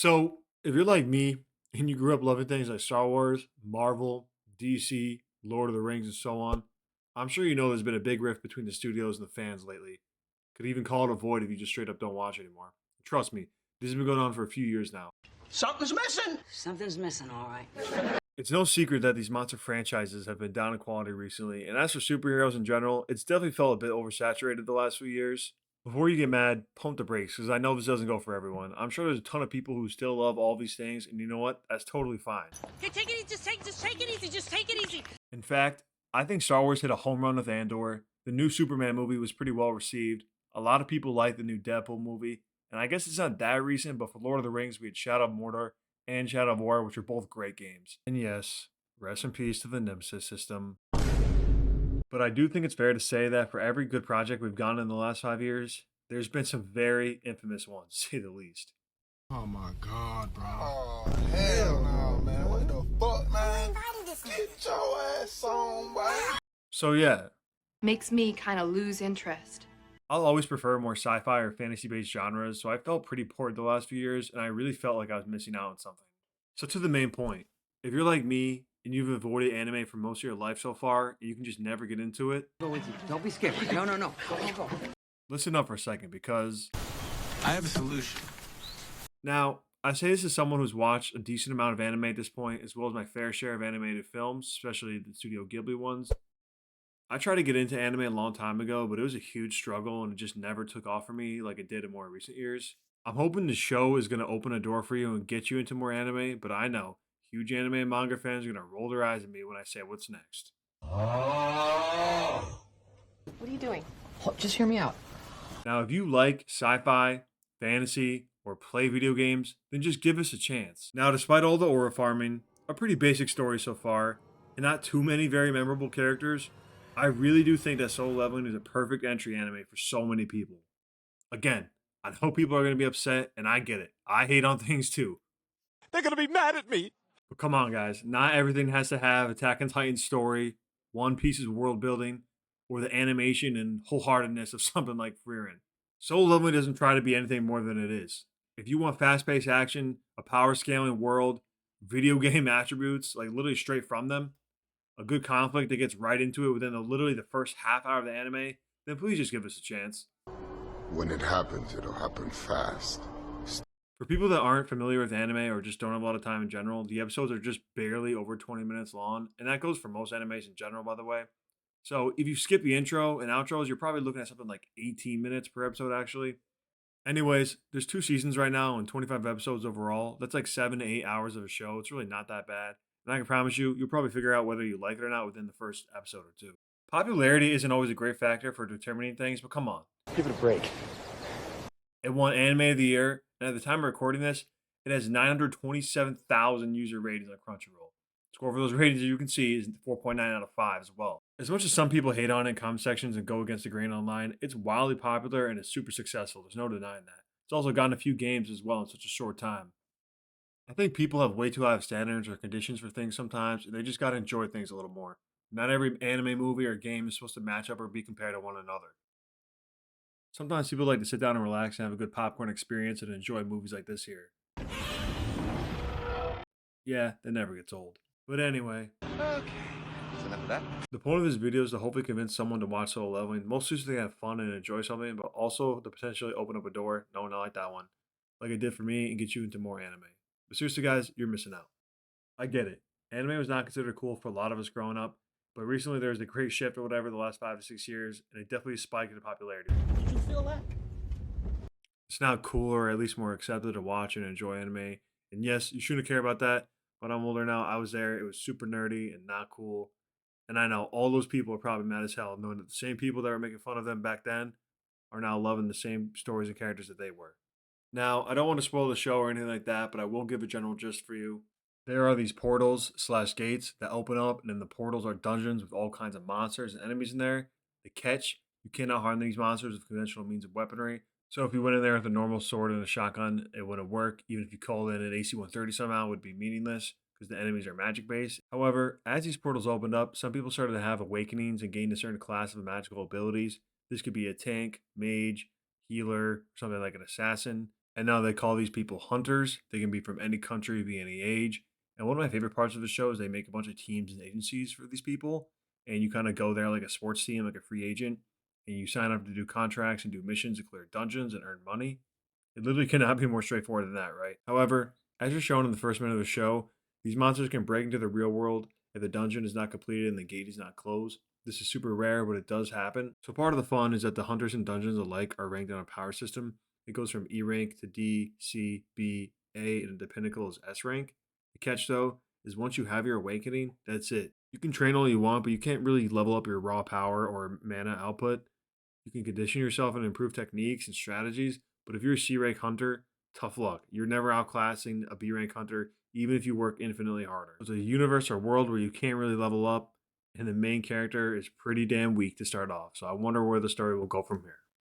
So, if you're like me and you grew up loving things like Star Wars, Marvel, DC, Lord of the Rings, and so on, I'm sure you know there's been a big rift between the studios and the fans lately. Could even call it a void if you just straight up don't watch anymore. Trust me, this has been going on for a few years now. Something's missing. Something's missing, all right. It's no secret that these monster franchises have been down in quality recently, and as for superheroes in general, it's definitely felt a bit oversaturated the last few years. Before you get mad, pump the brakes, because I know this doesn't go for everyone. I'm sure there's a ton of people who still love all these things, and you know what? That's totally fine. Okay, take it easy. Just take it easy. Just take it easy. In fact, I think Star Wars hit a home run with Andor. The new Superman movie was pretty well received. A lot of people like the new Deadpool movie, and I guess it's not that recent, but for Lord of the Rings, we had Shadow of Mordor and Shadow of War, which are both great games. And yes, rest in peace to the Nemesis system. But I do think it's fair to say that for every good project we've gotten in the last 5 years, there's been some very infamous ones, to say the least. Oh my God, bro. Oh, hell no, man. What the fuck, man? Get your ass on, boy. So yeah, Makes me kind of lose interest. I'll always prefer more sci-fi or fantasy-based genres, so I felt pretty bored the last few years, and I really felt like I was missing out on something. So to the main point, if you're like me and you've avoided anime for most of your life so far, and you can just never get into it, Go with you. Don't be scared. No, no, no. Go. listen up for a second because I have a solution. now I say this as someone who's watched a decent amount of anime at this point, as well as my fair share of animated films, especially the Studio Ghibli ones. I tried to get into anime a long time ago, but it was a huge struggle and it just never took off for me like it did in more recent years. I'm hoping the show is going to open a door for you and get you into more anime, but I know huge anime and manga fans are going to roll their eyes at me when I say what's next. What are you doing? Just hear me out. Now, if you like sci fi, fantasy, or play video games, then just give us a chance. Now, despite all the aura farming, a pretty basic story so far, and not too many very memorable characters, I really do think that Solo Leveling is a perfect entry anime for so many people. Again, I know people are going to be upset, and I get it. I hate on things too. They're gonna be mad at me. But come on, guys. Not everything has to have Attack on Titan story, One Piece's world building, or the animation and wholeheartedness of something like Frieren. Solo Leveling doesn't try to be anything more than it is. If you want fast paced action, a power scaling world, video game attributes, like literally straight from them, a good conflict that gets right into it within literally the first half hour of the anime, then please just give us a chance. When it happens, it'll happen fast. For people that aren't familiar with anime or just don't have a lot of time in general, the episodes are just barely over 20 minutes long, and that goes for most animes in general, by the way. So if you skip the intro and outros, you're probably looking at something like 18 minutes per episode, actually. Anyways, there's 2 seasons right now and 25 episodes overall. That's like 7 to 8 hours of a show. It's really not that bad. And I can promise you, you'll probably figure out whether you like it or not within the first episode or two. Popularity isn't always a great factor for determining things, but come on. Give it a break. It won Anime of the Year, and at the time of recording this, it has 927,000 user ratings on Crunchyroll. Score for those ratings, as you can see, is 4.9 out of 5 as well. As much as some people hate on it in comment sections and go against the grain online, it's wildly popular and it's super successful. There's no denying that. It's also gotten a few games as well in such a short time. I think people have way too high of standards or conditions for things sometimes, and they just gotta enjoy things a little more. Not every anime movie or game is supposed to match up or be compared to one another. Sometimes people like to sit down and relax and have a good popcorn experience and enjoy movies like this here. Yeah, that never gets old. But anyway, Okay. That's enough of that. the point of this video is to hopefully convince someone to watch Solo Leveling, mostly so they have fun and enjoy something, but also to potentially open up a door, no, not like that one, like it did for me, and get you into more anime. But seriously, guys, you're missing out. I get it. Anime was not considered cool for a lot of us growing up, but recently there's a great shift or whatever the last 5 to 6 years, and it definitely spiked in popularity. Did you feel that? It's now cooler, or at least more accepted to watch and enjoy anime. And yes, you shouldn't care about that, but I'm older now. I was there. It was super nerdy and not cool. And I know all those people are probably mad as hell, knowing that the same people that were making fun of them back then are now loving the same stories and characters that they were. Now, I don't want to spoil the show or anything like that, but I will give a general gist for you. There are these portals slash gates that open up, and then the portals are dungeons with all kinds of monsters and enemies in there. The catch, you cannot harm these monsters with conventional means of weaponry. So if you went in there with a normal sword and a shotgun, it wouldn't work. Even if you called in an AC-130 somehow, it would be meaningless because the enemies are magic based. However, as these portals opened up, some people started to have awakenings and gain a certain class of magical abilities. This could be a tank, mage, healer, something like an assassin. And now they call these people hunters. They can be from any country, be any age. And one of my favorite parts of the show is they make a bunch of teams and agencies for these people. And you kind of go there like a sports team, like a free agent, and you sign up to do contracts and do missions and clear dungeons and earn money. It literally cannot be more straightforward than that, right? However, as is shown in the first minute of the show, these monsters can break into the real world if the dungeon is not completed and the gate is not closed. This is super rare, but it does happen. So part of the fun is that the hunters and dungeons alike are ranked on a power system. It goes from E rank to D, C, B, A, and the pinnacle is S rank. The catch though is once you have your awakening, that's it. You can train all you want, but you can't really level up your raw power or mana output. You can condition yourself and improve techniques and strategies, but if you're a C rank hunter, tough luck. You're never outclassing a B rank hunter, even if you work infinitely harder. It's a universe or world where you can't really level up, and the main character is pretty damn weak to start off. So I wonder where the story will go from here.